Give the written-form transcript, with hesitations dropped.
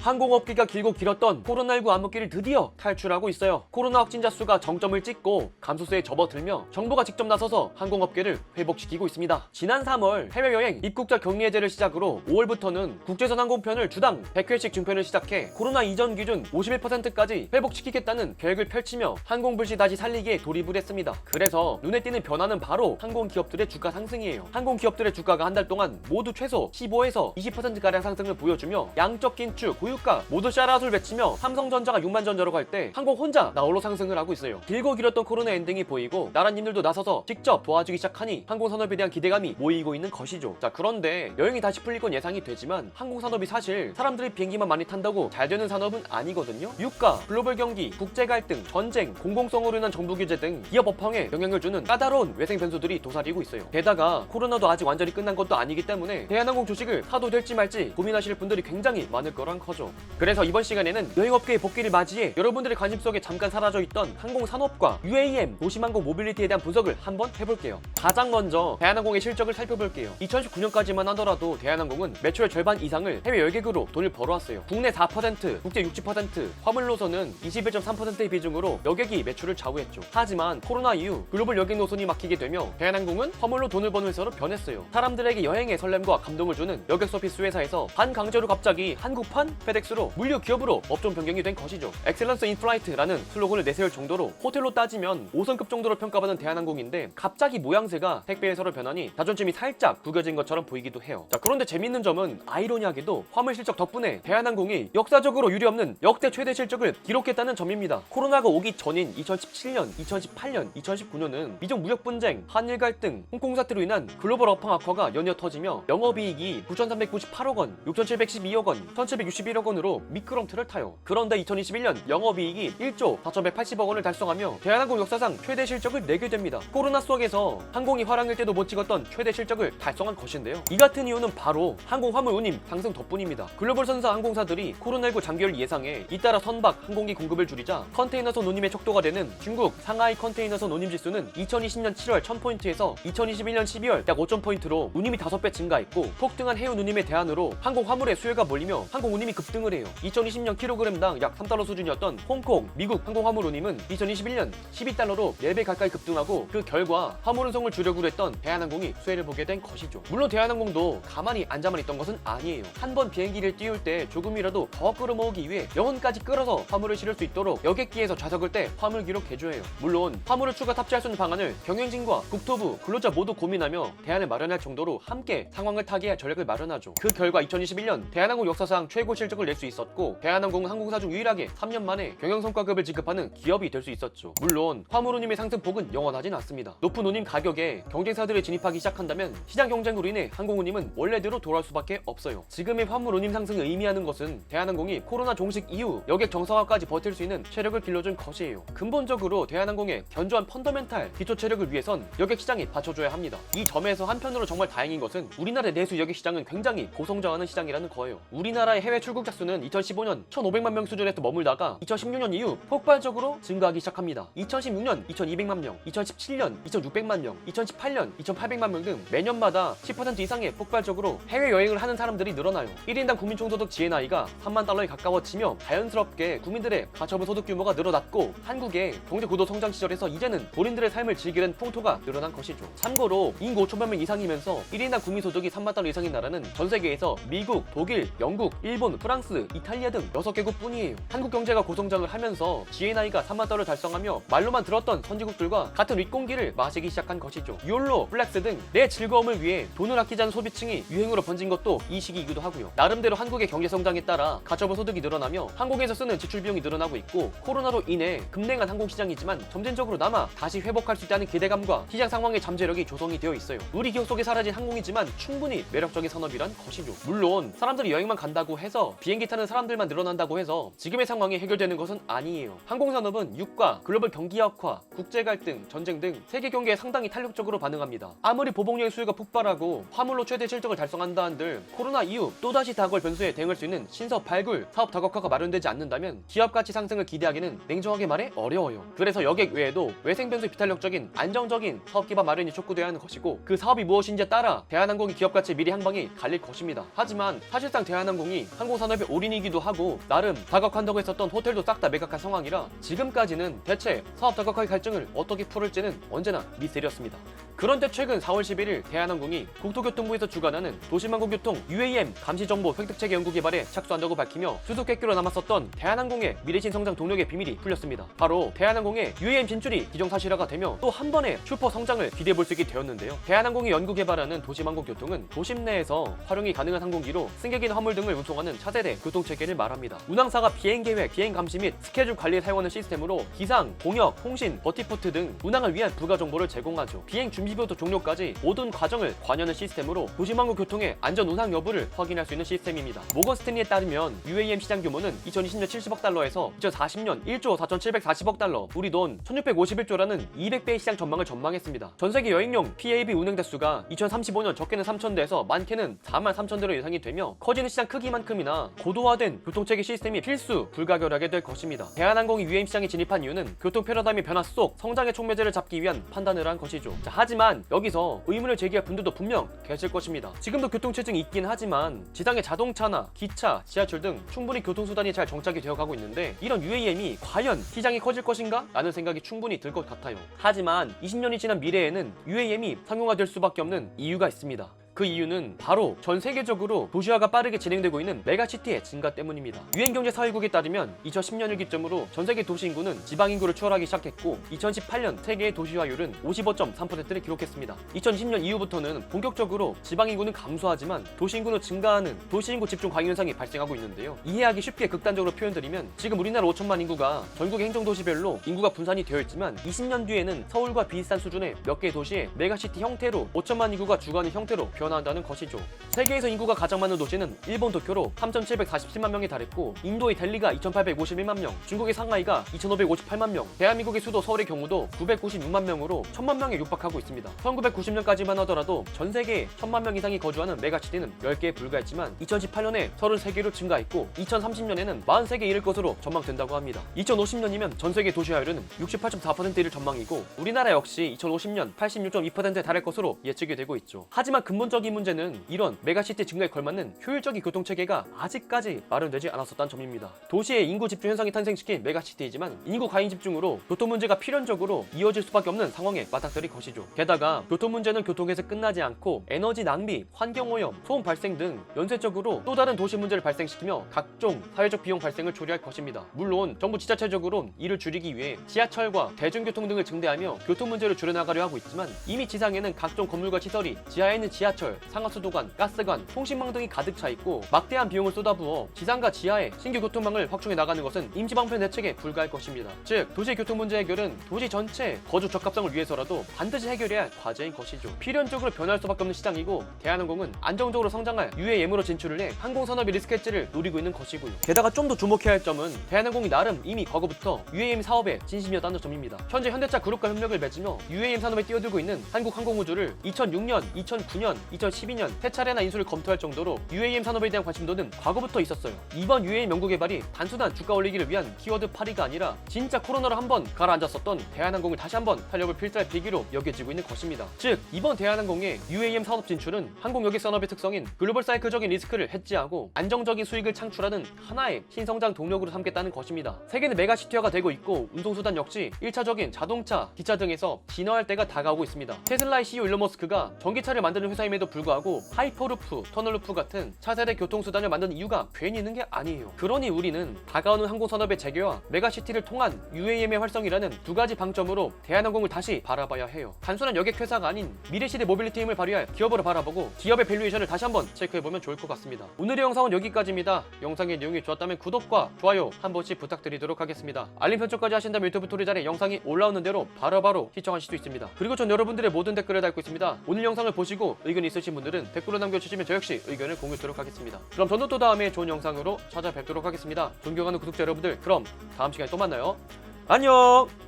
항공업계가 길고 길었던 코로나19 암흑기를 드디어 탈출하고 있어요. 코로나 확진자 수가 정점을 찍고 감소세에 접어들며 정부가 직접 나서서 항공업계를 회복시키고 있습니다. 지난 3월 해외여행 입국자 격리 해제를 시작으로 5월부터는 국제선 항공편을 주당 100회씩 증편을 시작해 코로나 이전 기준 51%까지 회복시키겠다는 계획을 펼치며 항공불시 다시 살리기에 돌입을 했습니다. 그래서 눈에 띄는 변화는 바로 항공기업들의 주가 상승이에요. 항공기업들의 주가가 한 달 동안 모두 최소 15에서 20%가량 상승을 보여주며 양적 긴축, 고유가 모두 샤라웃을 외치며 삼성전자가 6만 전자라고 할 때 항공 혼자 나홀로 상승을 하고 있어요. 길고 길었던 코로나 엔딩이 보이고 나라님들도 나서서 직접 도와주기 시작하니 항공산업에 대한 기대감이 모이고 있는 것이죠. 자, 그런데 여행이 다시 풀릴 건 예상이 되지만 항공산업이 사실 사람들이 비행기만 많이 탄다고 잘 되는 산업은 아니거든요. 유가, 글로벌 경기, 국제 갈등, 전쟁, 공공성으로 인한 정부 규제 등 기업 업황에 영향을 주는 까다로운 외생 변수들이 도사리고 있어요. 게다가 코로나도 아직 완전히 끝난 것도 아니기 때문에 대한항공 주식을 사도 될지 말지 고민하실 분들이 굉장히 많을 거란 거죠. 그래서 이번 시간에는 여행업계의 복귀를 맞이해 여러분들의 관심 속에 잠깐 사라져 있던 항공산업과 UAM, 도심항공 모빌리티에 대한 분석을 한번 해볼게요. 가장 먼저 대한항공의 실적을 살펴볼게요. 2019년까지만 하더라도 대한항공은 매출의 절반 이상을 해외 여객으로 돈을 벌어왔어요. 국내 4%, 국제 60%, 화물 노선은 21.3%의 비중으로 여객이 매출을 좌우했죠. 하지만 코로나 이후 글로벌 여객 노선이 막히게 되며 대한항공은 화물로 돈을 버는 회사로 변했어요. 사람들에게 여행의 설렘과 감동을 주는 여객 서비스 회사에서 반강제로 갑자기 한국판 페덱스로 물류 기업으로 업종 변경이 된 것이죠. 엑셀런스 인 플라이트라는 슬로건을 내세울 정도로 호텔로 따지면 5성급 정도로 평가받은 대한항공인데 갑자기 모양새가 택배 회사로 변하니 자존심이 살짝 구겨진 것처럼 보이기도 해요. 자, 그런데 재밌는 점은 아이러니하게도 화물 실적 덕분에 대한항공이 역사적으로 유례없는 역대 최대 실적을 기록했다는 점입니다. 코로나가 오기 전인 2017년, 2018년, 2019년은 미중 무역 분쟁, 한일 갈등, 홍콩 사태로 인한 글로벌 업황 악화가 연이어 터지며 영업이익이 9,398억 원, 6,712억 원, 1,761억 원으로 미끄럼틀을 타요. 그런데 2021년 영업이익이 1조 4,180억 원을 달성하며 대한항공 역사상 최대 실적을 내게 됩니다. 코로나 속에서 항공이 화랑일 때도 못 찍었던 최대 실적을 달성한 것인데요. 이 같은 이유는 바로 항공 화물 운임 상승 덕분입니다. 글로벌 선사 항공사들이 코로나19 장기화를 예상해 잇따라 선박 항공기 공급을 줄이자 컨테이너선 운임의 척도가 되는 중국 상하이 컨테이너선 운임 지수는 2020년 7월 1000포인트에서 2021년 12월 약 5,000포인트로 운임이 5배 증가했고 폭등한 해운 운임의 대안으로 항공 화물의 수요가 몰리며 항공 운임이 급등을 해요. 2020년 kg당 약 3달러 수준이었던 홍콩, 미국 항공 화물 운임은 2021년 12달러로 4배 가까이 급등하고 그 결과 화물 운송을 주력으로 했던 대한항공이 수혜를 보게 된 것이죠. 물론 대한항공도 가만히 앉아만 있던 것은 아니에요. 한 번 비행기를 띄울 때 조금이라도 더 끌어모으기 위해 영혼까지 끌어서 화물을 실을 수 있도록 여객기에서 좌석을 때 화물 기록 개조해요. 물론 화물을 추가 탑재할 수 있는 방안을 경영진과 국토부, 근로자 모두 고민하며 대안을 마련할 정도로 함께 상황을 타개할 전략을 마련하죠. 그 결과 2021년 대한항공 역사상 최고 실적을 낼 수 있었고 대한항공은 항공사 중 유일하게 3년 만에 경영성과급을 지급하는 기업이 될 수 있었죠. 물론 화물 운임의 상승폭은 영원하진 않습니다. 높은 운임 가격에 경쟁사들이 진입하기 시작한다면 시장 경쟁으로 인해 항공 운임은 원래대로 돌아올 수밖에 없어요. 지금의 화물 운임 상승을 의미하는 것은 대한항공이 코로나 종식 이후 여객 정상화까지 버틸 수 있는 체력을 길러준 것이에요. 근본적으로 대한항공의 견조한 펀더멘탈 기초 체력을 위해선 여객 시장이 받쳐줘야 합니다. 이 점에서 한편으로 정말 다행인 것은 우리나라 내수 여객 시장은 굉장히 고성장하는 시장이라는 거예요. 우리나라의 해외 출국자 수는 2015년 1,500만 명 수준에서 머물다가 2016년 이후 폭발적으로 증가하기 시작합니다. 2016년 2,200만 명, 2017년 2,600만 명, 2018년 2,800만 명 등 매년마다 10% 이상의 폭발적으로 해외 여행을 하는 사람들이 늘어나요. 1인당 국민총소득 GNI가 3만 달러에 가까워지며 자연스럽게 국민들의 가처분 소득 규모가 늘어났고 한국의 경제 고도 성장 시절에서 이제는 본인들의 삶을 즐기는 풍토가 늘어난 것이죠. 참고로 인구 5천만 명 이상이면서 1인당 국민소득이 3만 달러 이상인 나라는 전 세계에서 미국, 독일, 영국, 일본, 프랑스, 이탈리아 등 6개국 뿐이에요. 한국 경제가 고성장을 하면서 GNI가 3만 달러를 달성하며 말로만 들었던 선진국들과 같은 윗공기를 마시기 시작한 것이죠. 욜로, 플렉스 등 내 즐거움을 위해 돈을 아끼자는 소비층이 유행으로 번진 것도 이 시기이기도 하고요. 나름대로 한국의 경제 성장에 따라 가처분 소득이 늘어나며 항공에서 쓰는 지출 비용이 늘어나고 있고 코로나로 인해 급냉한 항공시장이지만 점진적으로나마 다시 회복할 수 있다는 기대감과 시장 상황의 잠재력이 조성이 되어 있어요. 우리 기억 속에 사라진 항공이지만 충분히 매력적인 산업이란 것이죠. 물론 사람들이 여행만 간다고 해서 비행기 타는 사람들만 늘어난다고 해서 지금의 상황이 해결되는 것은 아니에요. 항공산업은 유가, 글로벌 경기 악화, 국제 갈등, 전쟁 등 세계 경기에 상당히 탄력적으로 반응합니다. 아무리 보복여행 수요가 폭발하고 화물로 최대 실적을 달성한다 한들 코로나 이후 또다시 다가올 변수에 대응할 수 있는 신사업 발굴, 사업 다각화가 마련되지 않는다면 기업 가치 상승을 기대하기는 냉정하게 말해 어려워요. 그래서 여객 외에도 외생 변수에 비탄력적인 안정적인 사업 기반 마련이 촉구되어야 하는 것이고 그 사업이 무엇인지에 따라 대한항공의 기업 가치 미래 향방이 갈릴 것입니다. 하지만 사실상 대한항공이 항공산업의 산업의 올인이기도 하고 나름 다각화한다고 했었던 호텔도 싹 다 매각한 상황이라 지금까지는 대체 사업 다각화의 갈증을 어떻게 풀을지는 언제나 미스터리였습니다. 그런데 최근 4월 11일 대한항공이 국토교통부에서 주관하는 도시망공교통 UAM 감시정보 획득체계 연구 개발에 착수한다고 밝히며 수수께끼로 남았었던 대한항공의 미래신 성장 동력의 비밀이 풀렸습니다. 바로 대한항공의 UAM 진출이 기정사실화가 되며 또 한 번의 슈퍼 성장을 기대해볼 수 있게 되었는데요. 대한항공이 연구 개발하는 도시망공교통은 도심 내에서 활용이 가능한 항공기로 승객이나 화물 등을 운송하는 차세대 교통체계를 말합니다. 운항사가 비행계획, 비행감시 및 스케줄 관리에 사용하는 시스템으로 기상, 공역, 통신, 버티포트 등 운항을 위한 부가 정보를 제공하죠. 비행 준비부터 종료까지 모든 과정을 관여하는 시스템으로 도시망공 교통의 안전 운항 여부를 확인할 수 있는 시스템입니다. 모건 스탠리에 따르면 UAM 시장 규모는 2020년 70억 달러에서 2040년 1조 4,740억 달러, 우리 돈 1,651조라는 200배의 시장 전망을 전망했습니다. 전세계 여행용 PAB 운행 대수가 2035년 적게는 3,000대에서 많게는 43,000대로 예상이 되며 커지는 시장 크기만큼이나 고도화된 교통체계 시스템이 필수 불가결하게 될 것입니다. 대한항공이 UAM 시장에 진입한 이유는 교통 패러다임의 변화 속 성장의 촉매제를 잡기 위한 판단을 한 것이죠. 하지만 여기서 의문을 제기할 분들도 분명 계실 것입니다. 지금도 교통체증이 있긴 하지만 지상의 자동차나 기차, 지하철 등 충분히 교통수단이 잘 정착이 되어가고 있는데 이런 UAM이 과연 시장이 커질 것인가? 라는 생각이 충분히 들 것 같아요. 하지만 20년이 지난 미래에는 UAM이 상용화될 수밖에 없는 이유가 있습니다. 그 이유는 바로 전 세계적으로 도시화가 빠르게 진행되고 있는 메가시티의 증가 때문입니다. 유엔경제사회국에 따르면 2010년을 기점으로 전 세계 도시 인구는 지방 인구를 추월하기 시작했고 2018년 세계의 도시화율은 55.3%를 기록했습니다. 2020년 이후부터는 본격적으로 지방 인구는 감소하지만 도시 인구는 증가하는 도시인구 집중 과잉 현상이 발생하고 있는데요. 이해하기 쉽게 극단적으로 표현드리면 지금 우리나라 5천만 인구가 전국 행정도시별로 인구가 분산이 되어 있지만 20년 뒤에는 서울과 비슷한 수준의 몇 개의 도시에 메가시티 형태로 5천만 인구가 주거하는 형태로 변화한다는 것이죠. 세계에서 인구가 가장 많은 도시는 일본 도쿄로 3,747만 명에 달했고 인도의 델리가 2,851만 명, 중국의 상하이가 2,558만 명, 대한민국의 수도 서울의 경우도 996만 명으로 1,000만 명에 육박하고 있습니다. 1990년까지만 하더라도 전 세계에 1,000만 명 이상이 거주하는 메가시티는 10개에 불과했지만 2018년에 33개로 증가했고 2030년에는 43개에 이를 것으로 전망된다고 합니다. 2050년이면 전 세계 도시화율은 68.4%를 전망이고 우리나라 역시 2050년 86.2%에 달할 것으로 예측이 되고 있죠. 하지만 근본적인 문제는 이런 메가시티 증가에 걸맞는 효율적인 교통체계가 아직까지 마련되지 않았었다는 점입니다. 도시의 인구 집중 현상이 탄생시킨 메가시티이지만 인구 과잉 집중으로 교통 문제가 필연적으로 이어질 수밖에 없는 상황에 맞닥뜨릴 것이죠. 게다가 교통 문제는 교통에서 끝나지 않고 에너지 낭비, 환경오염, 소음 발생 등 연쇄적으로 또 다른 도시 문제를 발생시키며 각종 사회적 비용 발생을 초래할 것입니다. 물론 정부 지자체적으로 이를 줄이기 위해 지하철과 대중교통 등을 증대하며 교통 문제를 줄여나가려 하고 있지만 이미 지상에는 각종 건물과 시설이 지하에는 지하철, 상하수도관, 가스관, 통신망 등이 가득 차 있고 막대한 비용을 쏟아부어 지상과 지하에 신규 교통망을 확충해 나가는 것은 임시방편 대책에 불과할 것입니다. 즉 도시 교통 문제 해결은 도시 전체 거주 적합성을 위해서라도 반드시 해결해야 할 과제인 것이죠. 필연적으로 변할 수밖에 없는 시장이고 대한항공은 안정적으로 성장할 UAM으로 진출을 해 항공산업의 리스크 해지를 노리고 있는 것이고요. 게다가 좀 더 주목해야 할 점은 대한항공이 나름 이미 과거부터 UAM 사업에 진심이었다는 점입니다. 현재 현대차 그룹과 협력을 맺으며 UAM 산업에 뛰어들고 있는 한국항공우주를 2006년, 2009년, 2012년 세 차례나 인수를 검토할 정도로 UAM 산업에 대한 관심도는 과거부터 있었어요. 이번 UAM 연구 개발이 단순한 주가 올리기를 위한 키워드 파리가 아니라 진짜 코로나로 한번 가라앉았었던 대한항공을 다시 한번 살려볼 필살 비기로 여겨지고 있는 것입니다. 즉 이번 대한항공의 UAM 산업 진출은 항공여객 산업의 특성인 글로벌 사이클적인 리스크를 해지하고 안정적인 수익을 창출하는 하나의 신성장 동력으로 삼겠다는 것입니다. 세계는 메가시티화가 되고 있고 운송수단 역시 1차적인 자동차, 기차 등에서 진화할 때가 다가오고 있습니다. 테슬라의 CEO 일론 머스크가 전기차를 만드는 회사임에도 불구하고 하이퍼루프, 터널루프 같은 차세대 교통수단을 만드는 이유가 괜히 있는 게 아니에요. 그러니 우리는 다가오는 항공산업의 재개와 메가시티를 통한 UAM의 활성이라는 두 가지 방점으로 대한항공을 다시 바라봐야 해요. 단순한 여객회사가 아닌 미래시대 모빌리티 힘을 발휘할 기업으로 바라보고 기업의 밸류에이션을 다시 한번 체크해보면 좋을 것 같습니다. 오늘의 영상은 여기까지입니다. 영상의 내용이 좋았다면 구독과 좋아요 한 번씩 부탁드리도록 하겠습니다. 알림 설정까지 하신다면 유튜브 토리잘에 영상이 올라오는 대로 바로바로 시청하실 수 있습니다. 그리고 전 여러분들의 모든 댓글을 달고 있습니다. 오늘 영상을 보시고 의견이 있으신 분들은 댓글로 남겨주시면 저 역시 의견을 공유하도록 하겠습니다. 그럼 저는 또 다음에 좋은 영상으로 찾아뵙도록 하겠습니다. 존경하는 구독자 여러분들, 그럼 다음 시간에 또 만나요. 안녕!